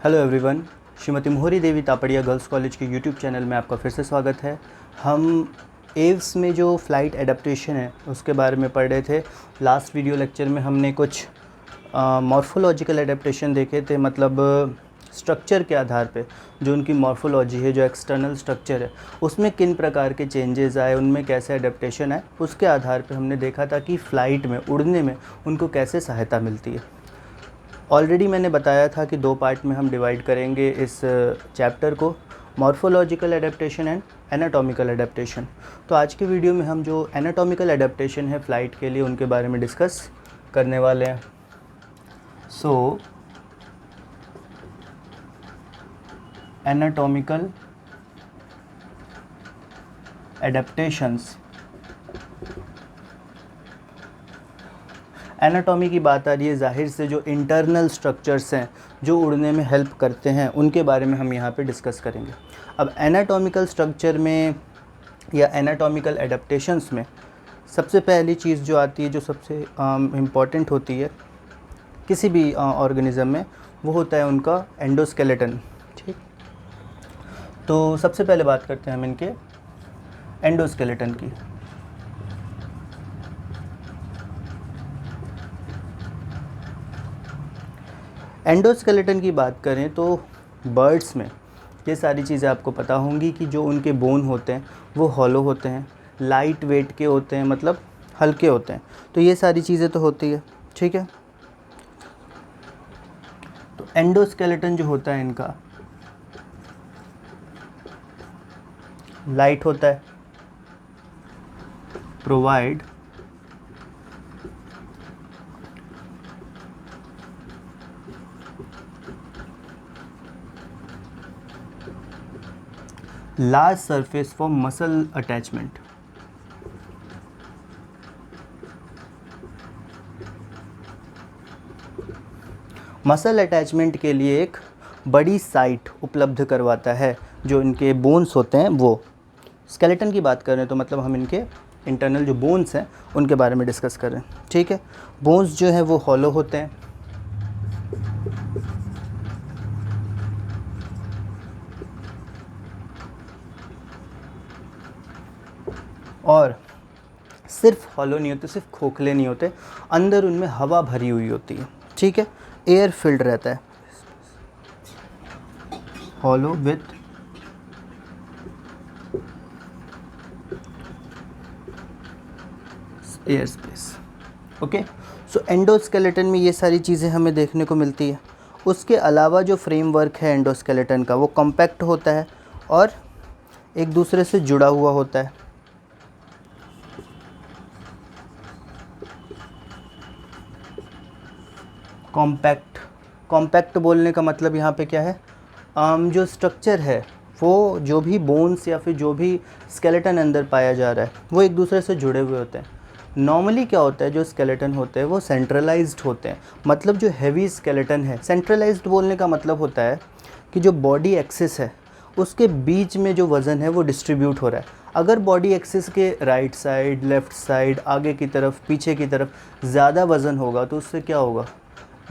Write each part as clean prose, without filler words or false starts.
Hello everyone, Shrimati मोहरी देवी Tapadia girls college के YouTube channel में आपका फिर से स्वागत है। हम एव्स में जो फ़्लाइट एडेप्टेशन है उसके बारे में पढ़ रहे थे। लास्ट वीडियो लेक्चर में हमने कुछ मॉर्फोलॉजिकल एडेप्टेशन देखे थे, मतलब स्ट्रक्चर के आधार पे जो उनकी मॉर्फोलॉजी है, जो एक्सटर्नल स्ट्रक्चर है उसमें किन प्रकार के चेंजेस आए, उनमें कैसे एडेप्टेशन आए, उसके आधार पे हमने देखा था कि फ़्लाइट में, उड़ने में उनको कैसे सहायता मिलती है। ऑलरेडी मैंने बताया था कि दो पार्ट में हम डिवाइड करेंगे इस चैप्टर को, morphological adaptation and anatomical adaptation. तो आज के वीडियो में हम जो एनाटॉमिकल एडेप्टेशन है फ़्लाइट के लिए उनके बारे में डिस्कस करने वाले हैं। सो एनाटॉमिकल एडेप्टेशंस, एनाटॉमी की बात आ रही है, ज़ाहिर से जो इंटरनल स्ट्रक्चर्स हैं जो उड़ने में हेल्प करते हैं उनके बारे में हम यहाँ पे डिस्कस करेंगे। अब एनाटॉमिकल स्ट्रक्चर में या एनाटॉमिकल एडेप्टेशंस में सबसे पहली चीज़ जो आती है, जो सबसे इम्पॉर्टेंट होती है किसी भी ऑर्गेनिज़म में, वो होता है उनका एंडोस्केलेटन। ठीक, तो सबसे पहले बात करते हैं हम इनके एंडोस्केलेटन की। एंडोस्केलेटन की बात करें तो बर्ड्स में ये सारी चीज़ें आपको पता होंगी कि जो उनके बोन होते हैं वो हॉलो होते हैं, लाइट वेट के होते हैं, मतलब हल्के होते हैं। तो ये सारी चीज़ें तो होती है, ठीक है। तो एंडोस्केलेटन जो होता है इनका लाइट होता है, provide large surface for muscle attachment. Muscle attachment के लिए एक बड़ी साइट उपलब्ध करवाता है जो इनके बोन्स होते हैं वो। स्केलेटन की बात करें तो मतलब हम इनके इंटरनल जो बोन्स हैं उनके बारे में डिस्कस कर रहे हैं, ठीक है। बोन्स जो हैं वो हॉलो होते हैं, और सिर्फ हॉलो नहीं होते, सिर्फ खोखले नहीं होते, अंदर उनमें हवा भरी हुई होती है, ठीक है। एयर फिल्ड रहता है, hollow with air space. Okay, so endoskeleton में ये सारी चीज़ें हमें देखने को मिलती है। उसके अलावा जो फ्रेमवर्क है एंडोस्केलेटन का वो कॉम्पैक्ट होता है और एक दूसरे से जुड़ा हुआ होता है। कॉम्पैक्ट बोलने का मतलब यहाँ पे क्या है, जो स्ट्रक्चर है वो, जो भी बोन्स या फिर जो भी स्केलेटन अंदर पाया जा रहा है वो एक दूसरे से जुड़े हुए होते हैं। नॉर्मली क्या होता है, जो स्केलेटन होते हैं वो सेंट्रलाइज्ड होते हैं, मतलब जो हैवी स्केलेटन है, सेंट्रलाइज्ड बोलने का मतलब होता है कि जो बॉडी एक्सिस है उसके बीच में जो वज़न है वो डिस्ट्रीब्यूट हो रहा है। अगर बॉडी एक्सिस के राइट साइड, लेफ़्ट साइड, आगे की तरफ, पीछे की तरफ ज़्यादा वज़न होगा तो उससे क्या होगा,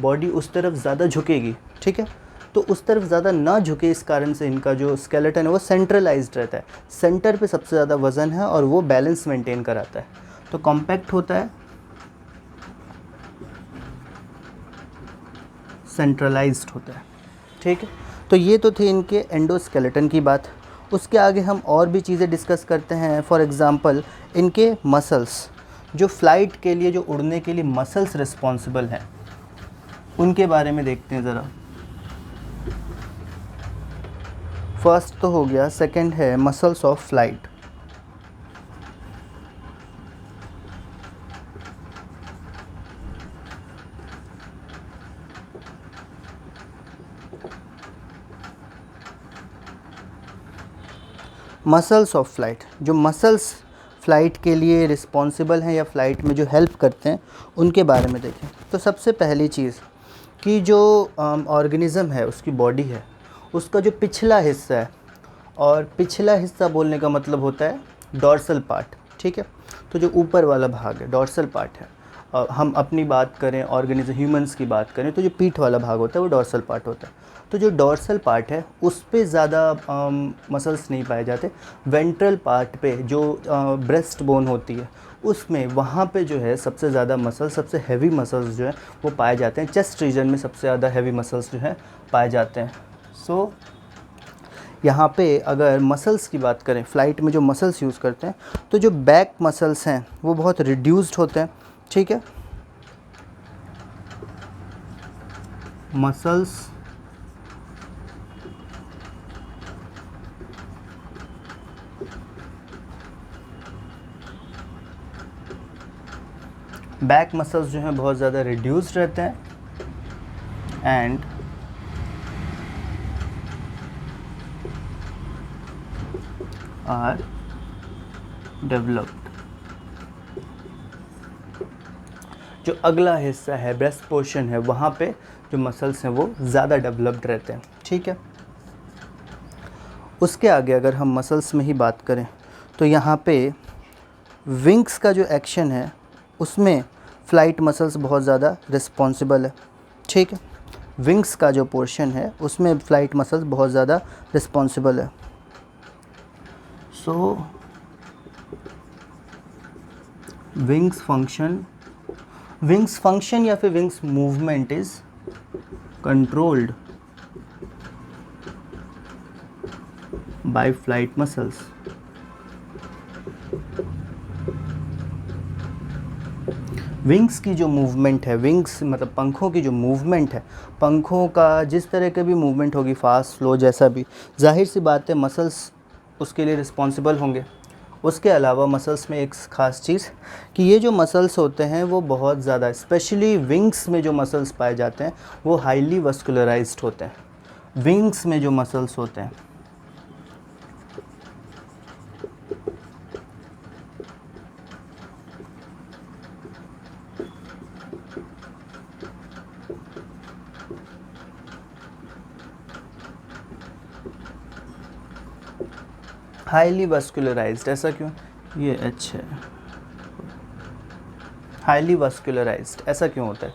बॉडी उस तरफ ज़्यादा झुकेगी, ठीक है। तो उस तरफ ज़्यादा ना झुके, इस कारण से इनका जो स्केलेटन है वो सेंट्रलाइज्ड रहता है, सेंटर पे सबसे ज़्यादा वज़न है और वो बैलेंस मेंटेन कराता है। तो कॉम्पैक्ट होता है, सेंट्रलाइज्ड होता है, ठीक है। तो ये तो थी इनके एंडोस्केलेटन की बात। उसके आगे हम और भी चीज़ें डिस्कस करते हैं। फॉर एग्ज़ाम्पल इनके मसल्स, जो फ़्लाइट के लिए, जो उड़ने के लिए मसल्स रिस्पॉन्सिबल हैं उनके बारे में देखते हैं ज़रा। फर्स्ट तो हो गया, सेकंड है muscles of flight. Muscles of flight, जो मसल्स फ़्लाइट के लिए रिस्पॉन्सिबल हैं या फ़्लाइट में जो हेल्प करते हैं उनके बारे में देखें। तो सबसे पहली चीज़ कि जो ऑर्गेनिज़म है, उसकी बॉडी है, उसका जो पिछला हिस्सा है, और पिछला हिस्सा बोलने का मतलब होता है डॉर्सल पार्ट, ठीक है। तो जो ऊपर वाला भाग है डॉर्सल पार्ट है, हम अपनी बात करें, ऑर्गेनिज्म ह्यूमंस की बात करें, तो जो पीठ वाला भाग होता है वो डॉर्सल पार्ट होता है। तो जो डॉर्सल पार्ट है उस पे ज़्यादा मसल्स नहीं पाए जाते। वेंट्रल पार्ट पे जो ब्रेस्ट बोन होती है उसमें, वहाँ पे जो है सबसे ज़्यादा मसल्स, सबसे हैवी मसल्स जो है वो पाए जाते हैं। चेस्ट रीजन में सबसे ज़्यादा हैवी मसल्स जो है पाए जाते हैं। सो यहाँ पे अगर मसल्स की बात करें, फ़्लाइट में जो मसल्स यूज़ करते हैं, तो जो बैक मसल्स हैं वो बहुत रिड्यूस्ड होते हैं, ठीक है। मसल्स बैक मसल्स जो हैं बहुत ज़्यादा रिड्यूस्ड रहते हैं एंड आर डेवलप्ड। जो अगला हिस्सा है, ब्रेस्ट पोर्शन है, वहाँ पे जो मसल्स हैं वो ज़्यादा डेवलप्ड रहते हैं, ठीक है। उसके आगे अगर हम मसल्स में ही बात करें तो यहाँ पे विंग्स का जो एक्शन है उसमें फ़्लाइट मसल्स बहुत ज़्यादा रिस्पॉन्सिबल है, ठीक है। विंग्स का जो पोर्शन है उसमें फ़्लाइट मसल्स बहुत ज़्यादा रिस्पॉन्सिबल है। सो विंग्स फंक्शन या फिर wings movement is controlled by flight muscles. Wings की जो मूवमेंट है, विंग्स मतलब पंखों की जो मूवमेंट है, पंखों का जिस तरह के भी मूवमेंट होगी, फास्ट स्लो जैसा भी, जाहिर सी बात है मसल्स उसके लिए रिस्पॉन्सिबल होंगे। उसके अलावा मसल्स में एक ख़ास चीज़ कि ये जो मसल्स होते हैं वो बहुत ज़्यादा, स्पेशली विंग्स में जो मसल्स पाए जाते हैं वो हाईली वस्कुलराइज्ड होते हैं। विंग्स में जो मसल्स होते हैं हाईली वस्कुलराइज्ड, ऐसा क्यों? ये अच्छा है, हाईली वस्कुलराइज्ड ऐसा क्यों होता है?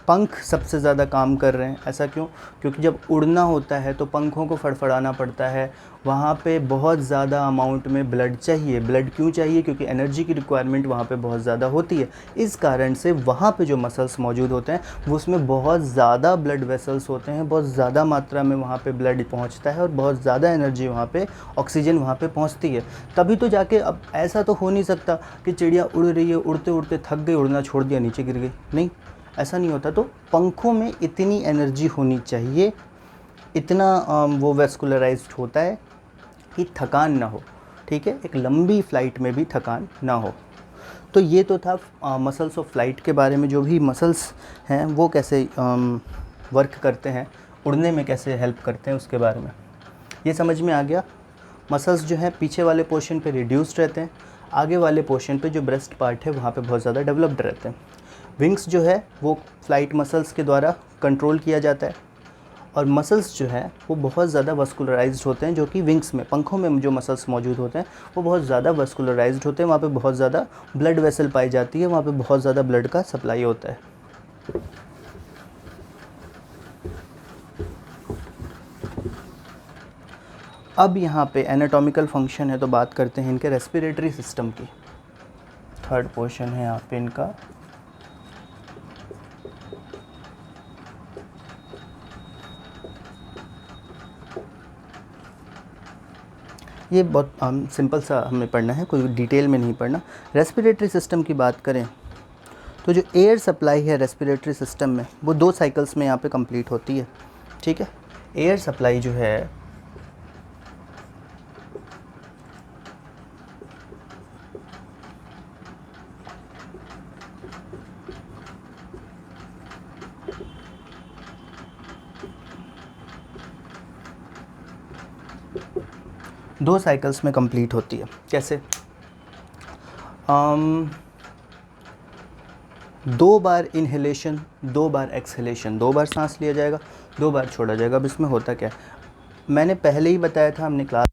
पंख सबसे ज़्यादा काम कर रहे हैं, ऐसा क्यों? क्योंकि जब उड़ना होता है तो पंखों को फड़फड़ाना पड़ता है, वहाँ पे बहुत ज़्यादा अमाउंट में ब्लड चाहिए। ब्लड क्यों चाहिए? क्योंकि एनर्जी की रिक्वायरमेंट वहाँ पे बहुत ज़्यादा होती है। इस कारण से वहाँ पे जो मसल्स मौजूद होते हैं वो उसमें बहुत ज़्यादा ब्लड वेसल्स होते हैं, बहुत ज़्यादा मात्रा में वहाँ पे ब्लड पहुँचता है और बहुत ज़्यादा एनर्जी वहाँ पे, ऑक्सीजन वहाँ पे पहुँचती है। तभी तो जाके, अब ऐसा तो हो नहीं सकता कि चिड़िया उड़ रही है, उड़ते उड़ते थक गई, उड़ना छोड़ दिया, नीचे गिर गई, नहीं, ऐसा नहीं होता। तो पंखों में इतनी एनर्जी होनी चाहिए, इतना वो वेस्कुलराइज्ड होता है कि थकान ना हो, ठीक है, एक लंबी फ़्लाइट में भी थकान ना हो। तो ये तो था मसल्स ऑफ फ्लाइट के बारे में, जो भी मसल्स हैं वो कैसे वर्क करते हैं, उड़ने में कैसे हेल्प करते हैं, उसके बारे में ये समझ में आ गया। मसल्स जो हैं पीछे वाले पोर्शन पे रिड्यूस्ड रहते हैं, आगे वाले पोर्शन पे जो ब्रेस्ट पार्ट है वहाँ पे बहुत ज़्यादा डेवलप्ड रहते हैं। विंग्स जो है वो फ्लाइट मसल्स के द्वारा कंट्रोल किया जाता है और मसल्स जो है वो बहुत ज़्यादा वस्कुलराइज्ड होते हैं, जो कि विंग्स में, पंखों में जो मसल्स मौजूद होते हैं वो बहुत ज़्यादा वस्कुलराइज्ड होते हैं। वहाँ पे बहुत ज़्यादा ब्लड वेसल पाई जाती है, वहाँ पे बहुत ज़्यादा ब्लड का सप्लाई होता है। अब यहाँ पे एनाटॉमिकल फंक्शन है तो बात करते हैं इनके रेस्पिरेटरी सिस्टम की। थर्ड पोर्शन है यहाँ पे इनका। ये बहुत सिंपल सा हमें पढ़ना है, कोई डिटेल में नहीं पढ़ना। रेस्पिरेटरी सिस्टम की बात करें तो जो एयर सप्लाई है रेस्पिरेटरी सिस्टम में वो 2 साइकिल्स में यहाँ पे कंप्लीट होती है, ठीक है। एयर सप्लाई जो है दो साइकिल्स में कंप्लीट होती है। कैसे? 2 बार इनहेलेशन, 2 बार एक्सहेलेशन, 2 बार सांस लिया जाएगा, 2 बार छोड़ा जाएगा। अब इसमें होता क्या है, मैंने पहले ही बताया था, हमने क्लास